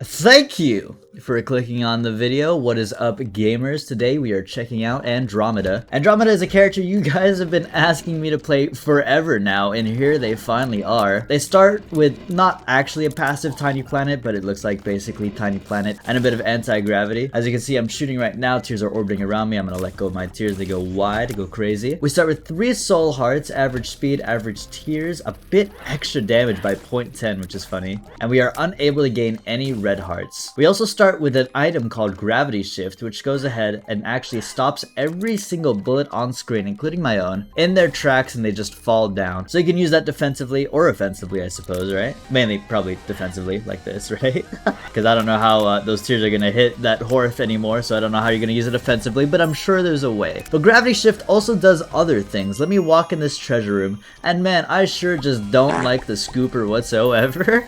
Thank you for clicking on the video. What is up, gamers? Today we are checking out Andromeda. Andromeda is a character you guys have been asking me to play forever now, and here they finally are. They start with not actually a passive tiny planet, but it looks like basically tiny planet and a bit of anti-gravity. As you can see, I'm shooting right now. Tears are orbiting around me. I'm gonna let go of my tears. They go wide, go crazy. We start with 3 soul hearts, average speed, average tears, a bit extra damage by 0.10, which is funny. And we are unable to gain any red hearts. We also start with an item called Gravity Shift, which goes ahead and actually stops every single bullet on screen, including my own, in their tracks, and they just fall down. So you can use that defensively or offensively, I suppose, right? Mainly probably defensively, like this, right? Because I don't know how those tears are gonna hit that Horth anymore, so I don't know how you're gonna use it offensively, but I'm sure there's a way. But Gravity Shift also does other things. Let me walk in this treasure room, and man, I sure just don't like the scooper whatsoever.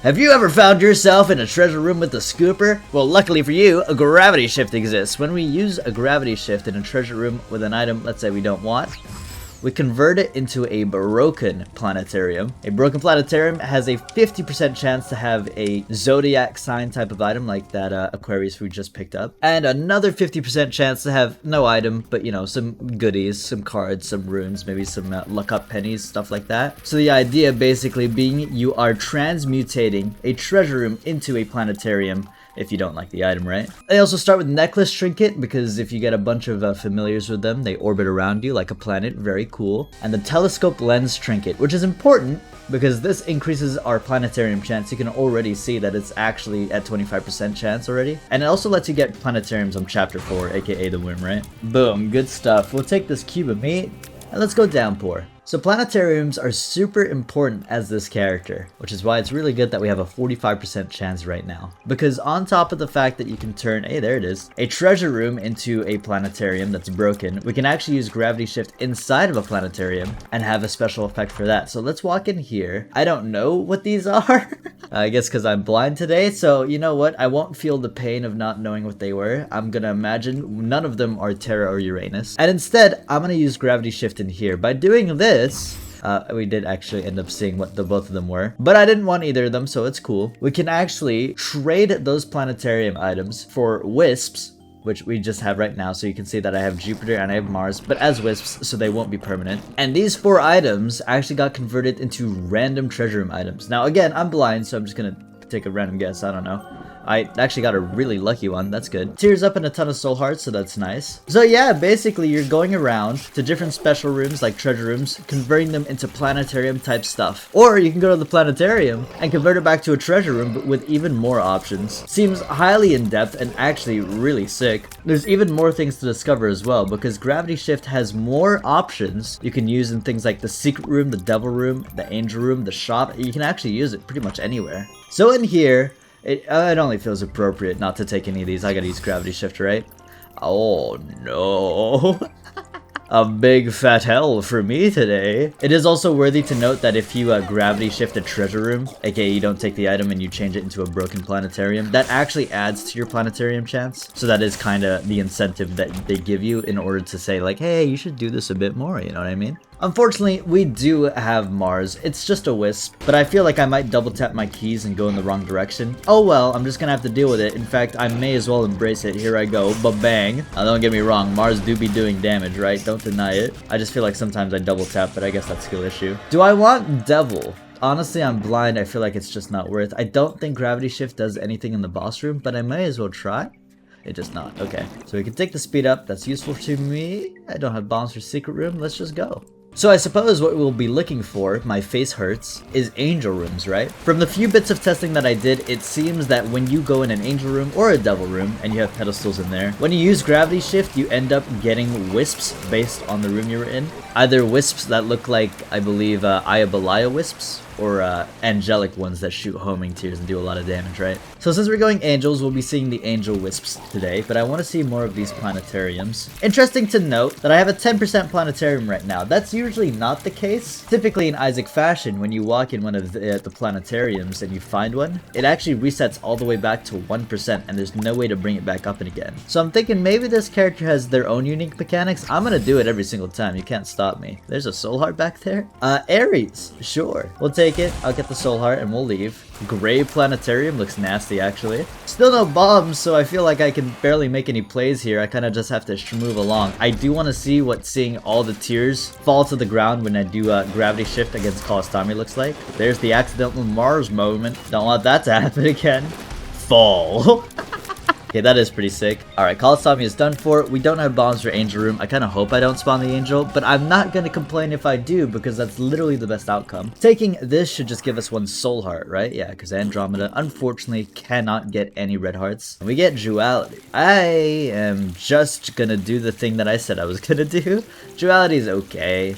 Have you ever found yourself in a treasure room with a scooper? Well, luckily for you, a gravity shift exists. When we use a gravity shift in a treasure room with an item, let's say we don't want, we convert it into a broken planetarium. A broken planetarium has a 50% chance to have a zodiac sign type of item like that Aquarius we just picked up, and another 50% chance to have no item, but you know, some goodies, some cards, some runes, maybe some luck up pennies, stuff like that. So the idea basically being you are transmutating a treasure room into a planetarium if you don't like the item, right? They also start with Necklace Trinket, because if you get a bunch of familiars with them, they orbit around you like a planet, very cool. And the Telescope Lens Trinket, which is important because this increases our planetarium chance. You can already see that it's actually at 25% chance already. And it also lets you get planetariums on chapter 4, aka the Womb, right? Boom, good stuff. We'll take this cube of meat and let's go downpour. So planetariums are super important as this character, which is why it's really good that we have a 45% chance right now. Because on top of the fact that you can turn, hey, there it is, a treasure room into a planetarium that's broken, we can actually use Gravity Shift inside of a planetarium and have a special effect for that. So let's walk in here. I don't know what these are. I guess because I'm blind today, so you know what? I won't feel the pain of not knowing what they were. I'm gonna imagine none of them are Terra or Uranus. And instead, I'm gonna use Gravity Shift in here. By doing this, we did actually end up seeing what the both of them were, but I didn't want either of them, so it's cool. We can actually trade those planetarium items for wisps, which we just have right now. So you can see that I have Jupiter and I have Mars, but as wisps, so they won't be permanent. And these 4 items actually got converted into random treasure room items. Now again, I'm blind, so I'm just gonna take a random guess. I don't know. I actually got a really lucky one, that's good. Tears up in a ton of soul hearts, so that's nice. So yeah, basically you're going around to different special rooms like treasure rooms, converting them into planetarium type stuff. Or you can go to the planetarium and convert it back to a treasure room, but with even more options. Seems highly in-depth and actually really sick. There's even more things to discover as well, because Gravity Shift has more options you can use in things like the secret room, the devil room, the angel room, the shop. You can actually use it pretty much anywhere. So in here, it only feels appropriate not to take any of these. I gotta use Gravity Shift, right? Oh no. A big fat hell for me today. It is also worthy to note that if you Gravity Shift a treasure room, aka you don't take the item and you change it into a broken planetarium, that actually adds to your planetarium chance. So that is kind of the incentive that they give you in order to say like, hey, you should do this a bit more, you know what I mean? Unfortunately, we do have Mars. It's just a wisp, but I feel like I might double tap my keys and go in the wrong direction. Oh well, I'm just gonna have to deal with it. In fact, I may as well embrace it. Here I go, ba-bang. Now don't get me wrong, Mars do be doing damage, right? Don't deny it. I just feel like sometimes I double tap, but I guess that's a skill issue. Do I want Devil? Honestly, I'm blind. I feel like it's just not worth. I don't think Gravity Shift does anything in the boss room, but I may as well try. It does not. Okay, so we can take the speed up. That's useful to me. I don't have bombs for secret room. Let's just go. So I suppose what we'll be looking for, my face hurts, is angel rooms, right? From the few bits of testing that I did, it seems that when you go in an angel room or a devil room, and you have pedestals in there, when you use Gravity Shift, you end up getting wisps based on the room you were in. Either wisps that look like, I believe, Ayabalaya wisps, or angelic ones that shoot homing tears and do a lot of damage, right? So since we're going angels, we'll be seeing the angel wisps today, but I want to see more of these planetariums. Interesting to note that I have a 10% planetarium right now. That's usually not the case. Typically in Isaac fashion, when you walk in one of the planetariums and you find one, it actually resets all the way back to 1%, and there's no way to bring it back up again. So I'm thinking maybe this character has their own unique mechanics. I'm gonna do it every single time. You can't stop stop me. There's a soul heart back there. Aries, sure. We'll take it. I'll get the soul heart and we'll leave. Gray Planetarium looks nasty, actually. Still no bombs, so I feel like I can barely make any plays here. I kind of just have to move along. I do want to see what seeing all the tiers fall to the ground when I do gravity shift against Colostomy looks like. There's the accidental Mars moment. Don't want that to happen again. Fall. Okay, that is pretty sick. Alright, Colostomy is done for. We don't have bombs for Angel Room. I kind of hope I don't spawn the Angel, but I'm not going to complain if I do, because that's literally the best outcome. Taking this should just give us one soul heart, right? Yeah, because Andromeda, unfortunately, cannot get any red hearts. We get Duality. I am just going to do the thing that I said I was going to do. Duality is okay.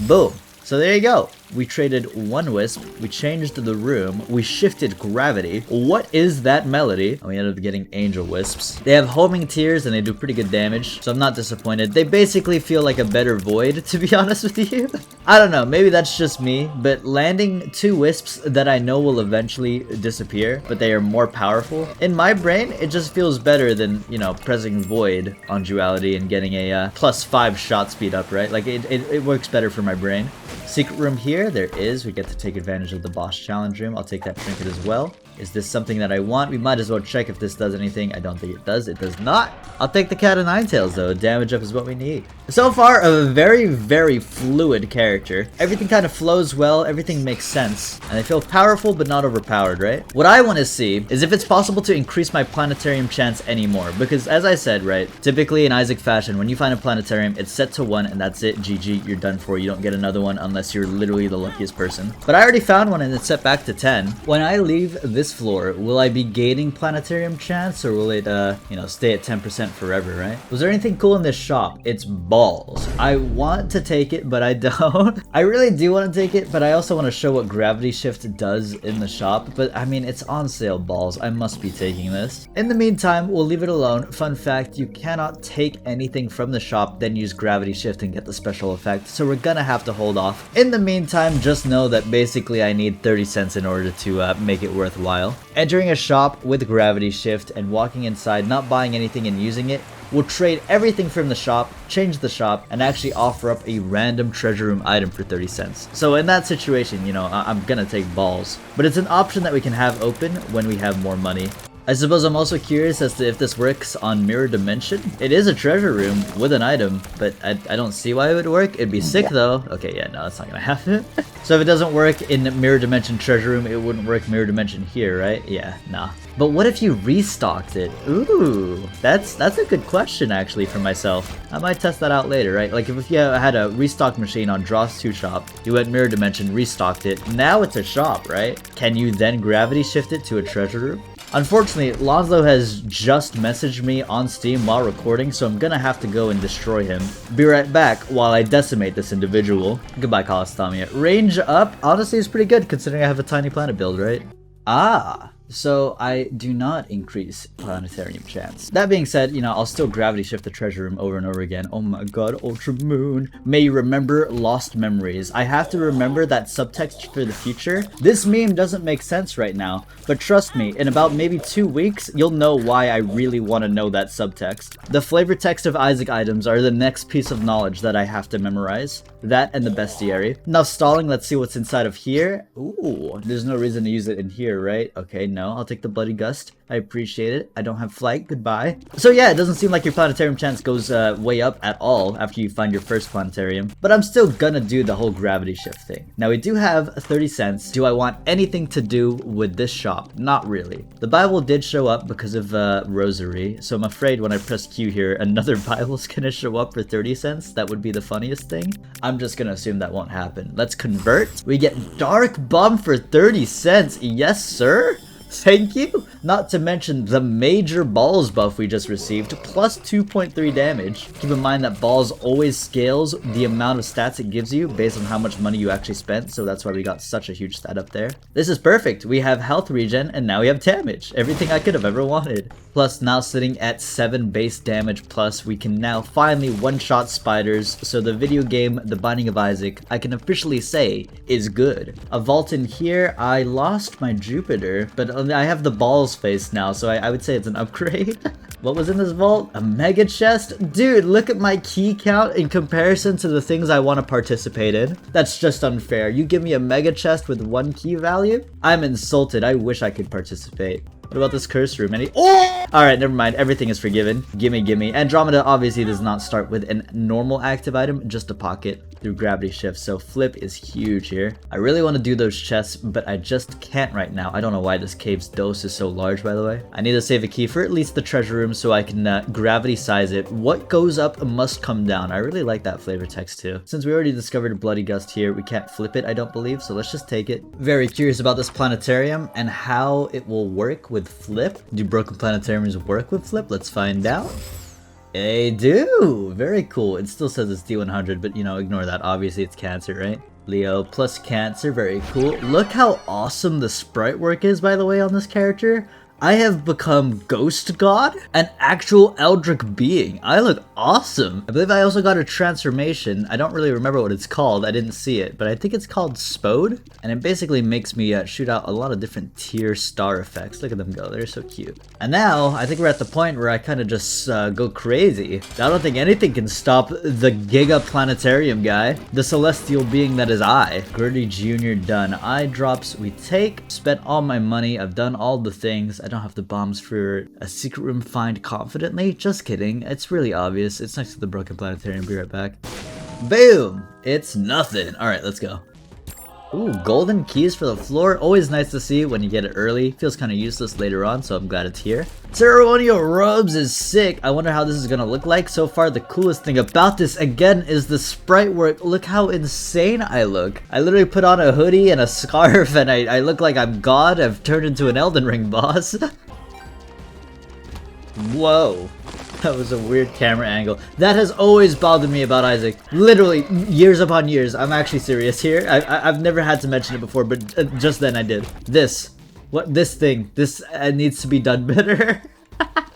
Boom. So there you go. We traded one Wisp, we changed the room, we shifted gravity. What is that melody? And we ended up getting Angel Wisps. They have homing tears and they do pretty good damage, so I'm not disappointed. They basically feel like a better Void, to be honest with you. I don't know, maybe that's just me, but landing two Wisps that I know will eventually disappear, but they are more powerful, in my brain, it just feels better than, you know, pressing Void on Duality and getting a +5 shot speed up, right? Like, it works better for my brain. Secret room here, there is. We get to take advantage of the boss challenge room. I'll take that trinket as well. Is this something that I want? We might as well check if this does anything. I don't think it does. It does not. I'll take the cat of nine tails though. Damage up is what we need. So far, a very, very fluid character. Everything kind of flows well. Everything makes sense. And I feel powerful, but not overpowered, right? What I want to see is if it's possible to increase my planetarium chance anymore. Because as I said, right, typically in Isaac fashion, when you find a planetarium, it's set to 1 and that's it. GG, you're done for. You don't get another one unless you're literally the luckiest person. But I already found one and it's set back to 10. When I leave this floor, will I be gaining planetarium chance or will it, you know, stay at 10% forever, right? Was there anything cool in this shop? It's balls. I want to take it, but I don't. I really do want to take it, but I also want to show what gravity shift does in the shop. But I mean, it's on sale, balls. I must be taking this. In the meantime, we'll leave it alone. Fun fact, you cannot take anything from the shop, then use gravity shift and get the special effect. So we're gonna have to hold off. In the meantime, just know that basically I need 30 cents in order to make it worthwhile. Entering a shop with gravity shift and walking inside, not buying anything and using it, we'll trade everything from the shop, change the shop, and actually offer up a random treasure room item for 30 cents. So in that situation, you know, I'm gonna take balls. But it's an option that we can have open when we have more money. I suppose I'm also curious as to if this works on Mirror Dimension. It is a treasure room with an item, but I don't see why it would work. It'd be sick though. Okay, yeah, no, that's not gonna happen. So if it doesn't work in Mirror Dimension treasure room, it wouldn't work Mirror Dimension here, right? Yeah, nah. But what if you restocked it? Ooh, that's a good question actually for myself. I might test that out later, right? Like if you had a restock machine on Dross 2 shop, you went Mirror Dimension, restocked it, now it's a shop, right? Can you then gravity shift it to a treasure room? Unfortunately, Lonzo has just messaged me on Steam while recording, so I'm gonna have to go and destroy him. Be right back while I decimate this individual. Goodbye, Colostomy. Range up, honestly, is pretty good considering I have a tiny planet build, right? Ah, so I do not increase planetarium chance. That being said, you know, I'll still gravity shift the treasure room over and over again. Oh my god, Ultra Moon. May you remember lost memories. I have to remember that subtext for the future. This meme doesn't make sense right now, but trust me, in about maybe 2 weeks, you'll know why I really want to know that subtext. The flavor text of Isaac items are the next piece of knowledge that I have to memorize. That and the bestiary. Now stalling, let's see what's inside of here. Ooh, there's no reason to use it in here, right? Okay, no, I'll take the Bloody Gust. I appreciate it. I don't have flight. Goodbye. So yeah, it doesn't seem like your planetarium chance goes way up at all after you find your first planetarium, but I'm still gonna do the whole gravity shift thing. Now we do have 30 cents. Do I want anything to do with this shop? Not really. The Bible did show up because of Rosary, so I'm afraid when I press Q here, another Bible's gonna show up for 30 cents. That would be the funniest thing. I'm just gonna assume that won't happen. Let's convert. We get Dark Bum for 30 cents. Yes, sir. Thank you! Not to mention the major balls buff we just received, plus 2.3 damage. Keep in mind that balls always scales the amount of stats it gives you based on how much money you actually spent, so that's why we got such a huge stat up there. This is perfect. We have health regen, and now we have damage. Everything I could have ever wanted. Plus, now sitting at 7 base damage plus, we can now finally one-shot spiders, so the video game The Binding of Isaac, I can officially say, is good. A vault in here. I lost my Jupiter, but I have the balls face now, so I would say it's an upgrade. What was in this vault? A mega chest? Dude, look at my key count in comparison to the things I want to participate in. That's just unfair. You give me a mega chest with 1 key value? I'm insulted. I wish I could participate. What about this curse room? Oh! Alright, never mind. Everything is forgiven. Gimme, gimme. Andromeda obviously does not start with a normal active item, just a pocket through gravity shift. So flip is huge here. I really want to do those chests, but I just can't right now. I don't know why this cave's dose is so large, by the way. I need to save a key for at least the treasure room so I can gravity size it. What goes up must come down. I really like that flavor text too. Since we already discovered a bloody gust here, we can't flip it, I don't believe. So let's just take it. Very curious about this planetarium and how it will work with flip. Do broken planetariums work with flip? Let's find out. They do! Very cool. It still says it's D100, but you know, ignore that. Obviously it's Cancer, right? Leo plus Cancer, very cool. Look how awesome the sprite work is, by the way, on this character. I have become Ghost God, an actual Eldritch being. I look awesome. I believe I also got a transformation. I don't really remember what it's called. I didn't see it, but I think it's called Spode. And it basically makes me shoot out a lot of different tier star effects. Look at them go. They're so cute. And now I think we're at the point where I kind of just go crazy. I don't think anything can stop the Giga Planetarium guy, the celestial being that is I. Gritty Jr. done. Eye drops we take. Spent all my money. I've done all the things. I don't have the bombs for a secret room find confidently. Just kidding. It's really obvious. It's next to the broken planetarium. Be right back. Boom! It's nothing. Alright, let's go. Ooh, golden keys for the floor. Always nice to see when you get it early. Feels kind of useless later on, so I'm glad it's here. Ceremonial robes is sick. I wonder how this is gonna look like. So far, the coolest thing about this, again, is the sprite work. Look how insane I look. I literally put on a hoodie and a scarf, and I look like I'm God. I've turned into an Elden Ring boss. Whoa. That was a weird camera angle. That has always bothered me about Isaac. Literally, years upon years. I'm actually serious here. I've never had to mention it before, but just then I did. This. What? This thing. This needs to be done better.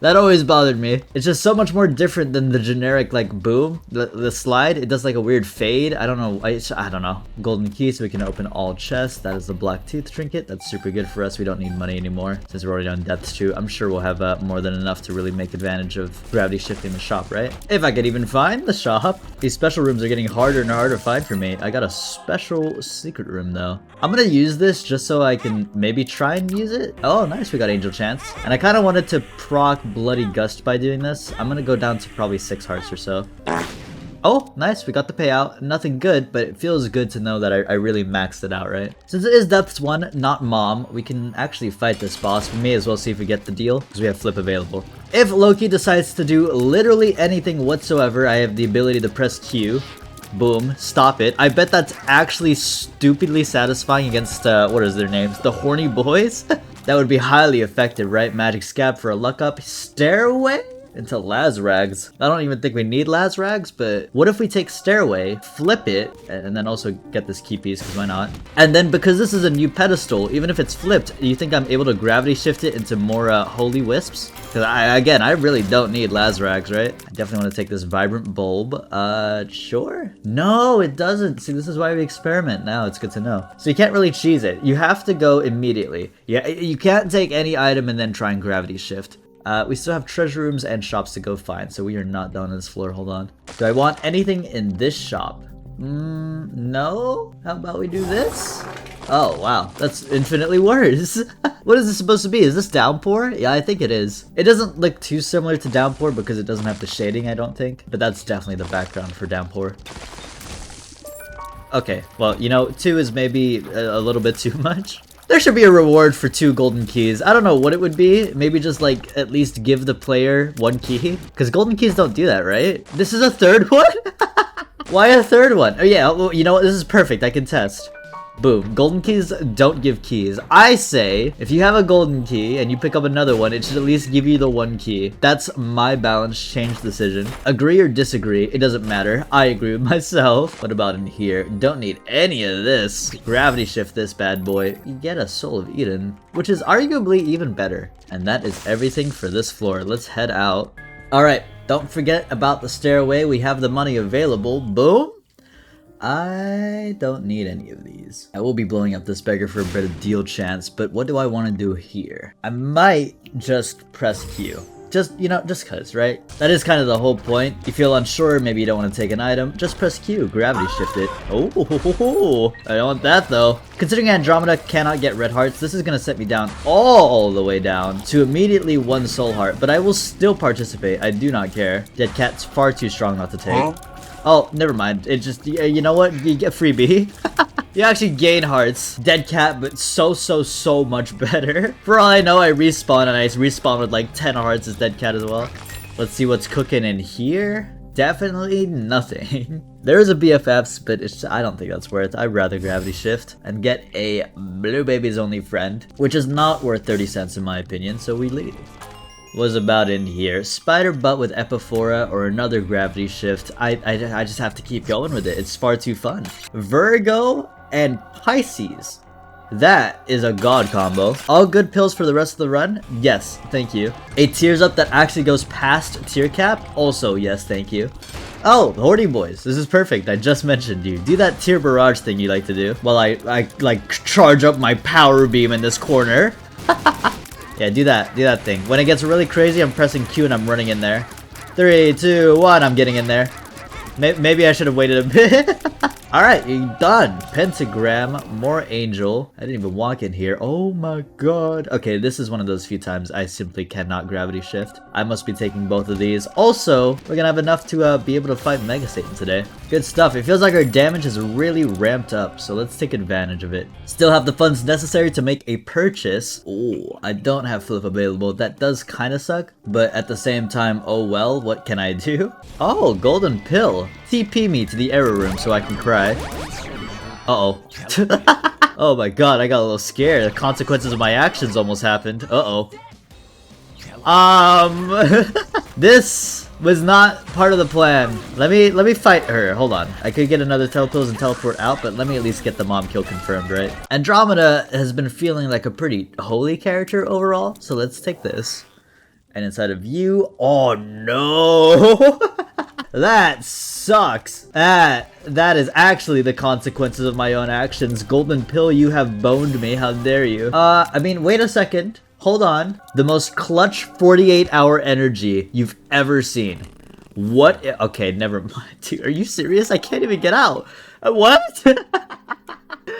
That always bothered me. It's just so much more different than the generic, like, boom. The slide, it does like a weird fade. I don't know. I don't know. Golden key so we can open all chests. That is the black tooth trinket. That's super good for us. We don't need money anymore since we're already on depth 2. I'm sure we'll have more than enough to really make advantage of gravity shifting the shop, right? If I could even find the shop. These special rooms are getting harder and harder to find for me. I got a special secret room though. I'm gonna use this just so I can maybe try and use it. Oh, nice. We got Angel Chance. And I kind of wanted to proc Bloody Gust by doing this. I'm gonna go down to probably 6 hearts or so. Oh, nice, we got the payout. Nothing good, but it feels good to know that I really maxed it out, right? Since it is depth 1, not mom, we can actually fight this boss. We may as well see if we get the deal, because we have flip available. If Loki decides to do literally anything whatsoever, I have the ability to press Q. Boom, stop it. I bet that's actually stupidly satisfying against, what is their names? The Horny Boys? That would be highly effective, right? Magic Scab for a luck up. Stairway into Lazrags. I don't even think we need Lazrags, but what if we take Stairway, flip it, and then also get this key piece, because why not? And then because this is a new pedestal, even if it's flipped, you think I'm able to gravity shift it into more holy wisps? Because again, I really don't need Lazrags, right? I definitely want to take this vibrant bulb. Sure? No, it doesn't. See, this is why we experiment now. It's good to know. So you can't really cheese it. You have to go immediately. Yeah, you can't take any item and then try and gravity shift. We still have treasure rooms and shops to go find, so we are not done on this floor. Hold on. Do I want anything in this shop? No? How about we do this? Oh, wow. That's infinitely worse. What is this supposed to be? Is this Downpour? Yeah, I think it is. It doesn't look too similar to Downpour because it doesn't have the shading, I don't think. But that's definitely the background for Downpour. Okay, well, you know, 2 is maybe a little bit too much. There should be a reward for 2 golden keys. I don't know what it would be. Maybe just like at least give the player 1 key. Because golden keys don't do that, right? This is a 3rd one? Why a 3rd one? Oh yeah, well, you know what? This is perfect. I can test. Boom. Golden keys don't give keys. I say, if you have a golden key and you pick up another one, it should at least give you the 1 key. That's my balance change decision. Agree or disagree, it doesn't matter. I agree with myself. What about in here? Don't need any of this. Gravity shift this bad boy. You get a Soul of Eden, which is arguably even better. And that is everything for this floor. Let's head out. Alright, don't forget about the stairway. We have the money available. Boom. I don't need any of these. I will be blowing up this beggar for a bit of deal chance, but what do I want to do here? I might just press Q Just, you know, just cause, right? That is kind of the whole point. You feel unsure, maybe you don't want to take an item, just press Q, gravity shift it. Oh, I don't want that though. Considering Andromeda cannot get red hearts, this is gonna set me down all the way down to immediately 1 soul heart, but I will still participate. I do not care. Dead Cat's far too strong not to take. Oh, never mind. It just, you know what? You get freebie. You actually gain hearts. Dead Cat, but so much better. For all I know, I respawn, and I respawn with like 10 hearts as Dead Cat as well. Let's see what's cooking in here. Definitely nothing. There is a BFFs, but I don't think that's worth it. I'd rather gravity shift and get a blue baby's only friend, which is not worth 30 cents in my opinion, so we leave. Was about in here. Spider butt with Epiphora or another gravity shift. I just have to keep going with it. It's far too fun. Virgo and Pisces. That is a god combo. All good pills for the rest of the run? Yes, thank you. A tears up that actually goes past tier cap? Also, yes, thank you. Oh, Hoarding Boys. This is perfect. I just mentioned you. Do that tier barrage thing you like to do while I like charge up my power beam in this corner. Yeah, do that thing. When it gets really crazy, I'm pressing Q and I'm running in there. 3, 2, 1, I'm getting in there. Maybe I should have waited a bit. Alright, you're done. Pentagram, more angel. I didn't even walk in here. Oh my god. Okay, this is one of those few times I simply cannot gravity shift. I must be taking both of these. Also, we're gonna have enough to be able to fight Mega Satan today. Good stuff. It feels like our damage is really ramped up, so let's take advantage of it. Still have the funds necessary to make a purchase. Oh, I don't have flip available. That does kind of suck, but at the same time, oh well, what can I do? Oh, golden pill. TP me to the error room so I can cry. Uh-oh. Oh my god, I got a little scared. The consequences of my actions almost happened. Uh-oh. This was not part of the plan. Let me fight her. Hold on. I could get another telepills and teleport out, but let me at least get the mom kill confirmed, right? Andromeda has been feeling like a pretty holy character overall, so let's take this. And inside of you, oh no! That sucks. That is actually the consequences of my own actions. Golden pill, you have boned me. How dare you? I mean, wait a second. Hold on. The most clutch 48-hour energy you've ever seen. What? Okay, never mind. Dude, are you serious? I can't even get out. What?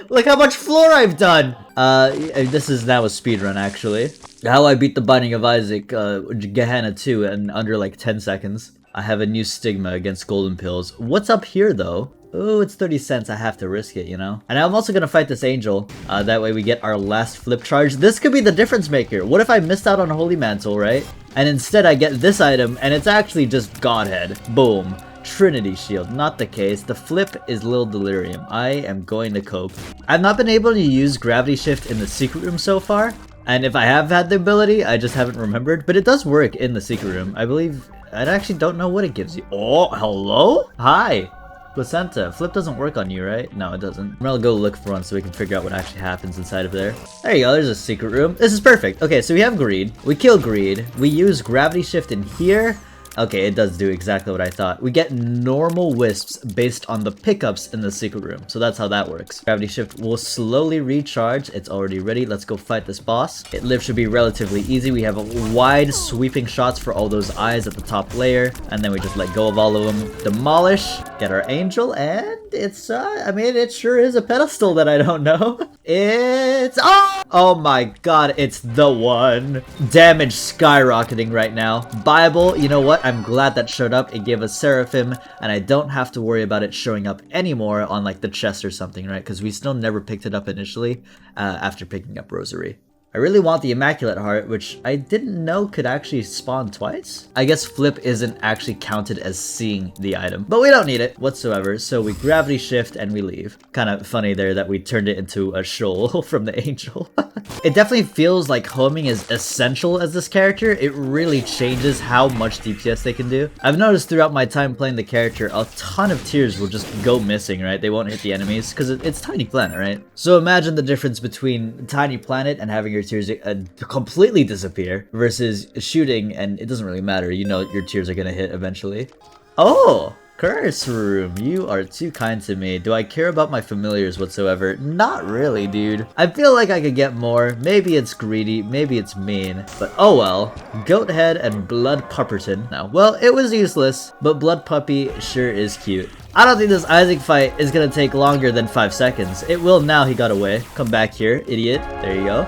Look how much floor I've done. This is now a speedrun, actually. How I beat the Binding of Isaac, Gehenna 2 in under like 10 seconds. I have a new stigma against golden pills. What's up here though? Oh, it's 30 cents. I have to risk it, you know? And I'm also gonna fight this angel. That way we get our last flip charge. This could be the difference maker. What if I missed out on Holy Mantle, right? And instead I get this item and it's actually just Godhead. Boom. Trinity Shield. Not the case. The flip is Little Delirium. I am going to cope. I've not been able to use Gravity Shift in the secret room so far. And if I have had the ability, I just haven't remembered. But it does work in the secret room. I believe... I actually don't know what it gives you. Oh, hello? Hi. Placenta. Flip doesn't work on you, right? No, it doesn't. I'm gonna go look for one so we can figure out what actually happens inside of there. There you go. There's a secret room. This is perfect. Okay, so we have Greed. We kill Greed. We use Gravity Shift in here. Okay, it does do exactly what I thought. We get normal wisps based on the pickups in the secret room. So that's how that works. Gravity Shift will slowly recharge. It's already ready. Let's go fight this boss. It live should be relatively easy. We have wide sweeping shots for all those eyes at the top layer. And then we just let go of all of them. Demolish. Get our angel. And it's, I mean, it sure is a pedestal that I don't know. It's, oh my god, it's the one. Damage skyrocketing right now. Bible, you know what? I'm glad that showed up. It gave us Seraphim, and I don't have to worry about it showing up anymore on like the chest or something, right? Because we still never picked it up initially after picking up Rosary. I really want the Immaculate Heart, which I didn't know could actually spawn twice. I guess Flip isn't actually counted as seeing the item, but we don't need it whatsoever, so we Gravity Shift and we leave. Kind of funny there that we turned it into a shoal from the angel. It definitely feels like homing is essential as this character. It really changes how much DPS they can do. I've noticed throughout my time playing the character, a ton of tears will just go missing, right? They won't hit the enemies because it's Tiny Planet, right? So imagine the difference between Tiny Planet and having your tears completely disappear versus shooting and it doesn't really matter. You know your tears are gonna hit eventually. Oh! Curse room, you are too kind to me. Do I care about my familiars whatsoever? Not really, dude. I feel like I could get more. Maybe it's greedy, maybe it's mean, but oh well. Goathead and Blood Pupperton. Now, well, it was useless, but Blood Puppy sure is cute. I don't think this Isaac fight is gonna take longer than 5 seconds. It will now. He got away. Come back here, idiot. There you go.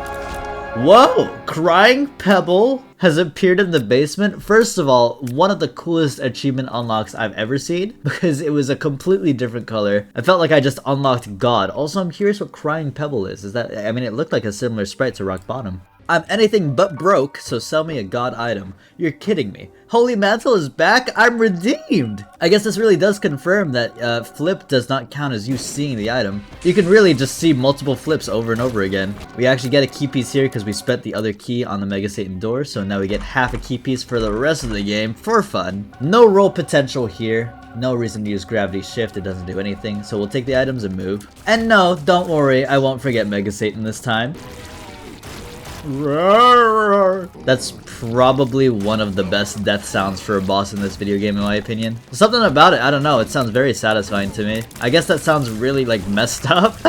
Whoa! Crying Pebble has appeared in the basement. First of all, one of the coolest achievement unlocks I've ever seen because it was a completely different color. I felt like I just unlocked God. Also, I'm curious what Crying Pebble is. I mean, it looked like a similar sprite to Rock Bottom. I'm anything but broke, so sell me a god item. You're kidding me. Holy Mantle is back? I'm redeemed! I guess this really does confirm that flip does not count as you seeing the item. You can really just see multiple flips over and over again. We actually get a key piece here because we spent the other key on the Mega Satan door, so now we get half a key piece for the rest of the game for fun. No roll potential here. No reason to use gravity shift, it doesn't do anything, so we'll take the items and move. And no, don't worry, I won't forget Mega Satan this time. That's probably one of the best death sounds for a boss in this video game in my opinion. Something about it, I don't know, it sounds very satisfying to me. I guess that sounds really like messed up.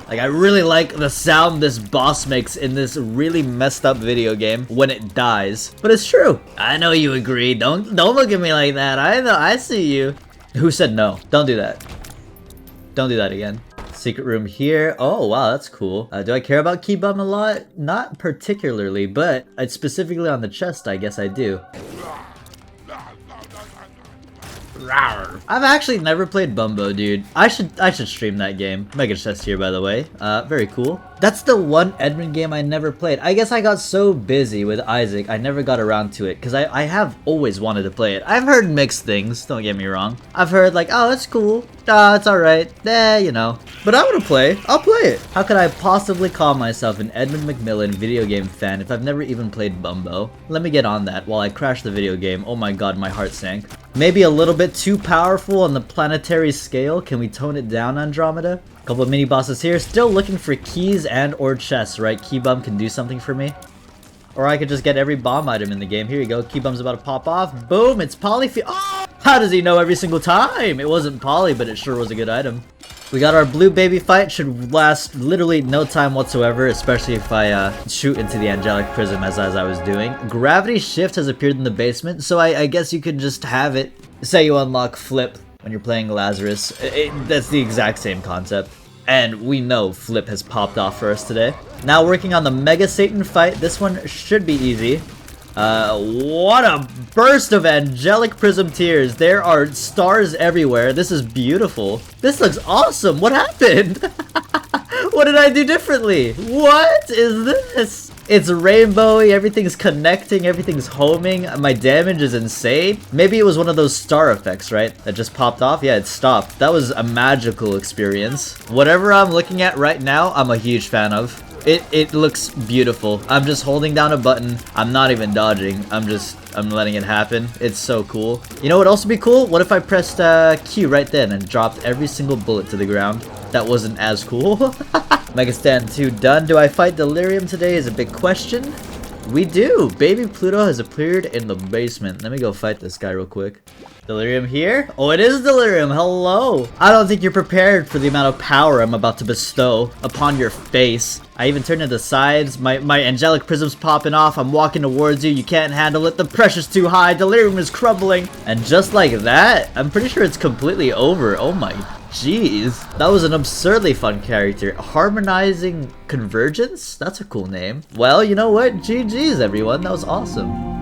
Like I really like the sound this boss makes in this really messed up video game when it dies. But it's true. I know you agree. Don't look at me like that. I know, I see you. Who said no? Don't do that. Don't do that again. Secret room here. Oh, wow, that's cool. Do I care about key bum a lot? Not particularly, but specifically on the chest, I guess I do. I've actually never played Bumbo, dude. I should stream that game. Mega chest here, by the way. Very cool. That's the one Edmund game I never played. I guess I got so busy with Isaac, I never got around to it, because I have always wanted to play it. I've heard mixed things, don't get me wrong. I've heard like, oh, it's cool. It's alright. You know. But I want to play. I'll play it. How could I possibly call myself an Edmund McMillan video game fan if I've never even played Bumbo? Let me get on that while I crash the video game. Oh my god, my heart sank. Maybe a little bit too powerful on the planetary scale. Can we tone it down, Andromeda? Couple of mini bosses here. Still looking for keys and or chests, right? Key bum can do something for me. Or I could just get every bomb item in the game. Here you go. Key bum's about to pop off. Boom! It's Poly. Oh! How does he know every single time? It wasn't Poly, but it sure was a good item. We got our blue baby fight. Should last literally no time whatsoever, especially if I shoot into the angelic prism as I was doing. Gravity shift has appeared in the basement, so I guess you could just have it. Say you unlock flip when you're playing Lazarus. That's the exact same concept. And we know flip has popped off for us today. Now working on the Mega Satan fight. This one should be easy. What a burst of angelic prism tears. There are stars everywhere. This is beautiful. This looks awesome. What happened? What did I do differently? What is this? It's rainbowy, everything's connecting, everything's homing, my damage is insane. Maybe it was one of those star effects, right? That just popped off? Yeah, it stopped. That was a magical experience. Whatever I'm looking at right now, I'm a huge fan of. It looks beautiful. I'm just holding down a button. I'm not even dodging. I'm letting it happen. It's so cool. You know what else would be cool? What if I pressed Q right then and dropped every single bullet to the ground? That wasn't as cool. Mega Stand 2 done. Do I fight Delirium today is a big question. We do. Baby Pluto has appeared in the basement. Let me go fight this guy real quick. Delirium here? Oh, it is Delirium. Hello. I don't think you're prepared for the amount of power I'm about to bestow upon your face. I even turned to the sides. My angelic prism's popping off. I'm walking towards you. You can't handle it. The pressure's too high. Delirium is crumbling. And just like that, I'm pretty sure it's completely over. Oh my jeez. That was an absurdly fun character. Harmonizing Convergence? That's a cool name. Well, you know what? GG's everyone. That was awesome.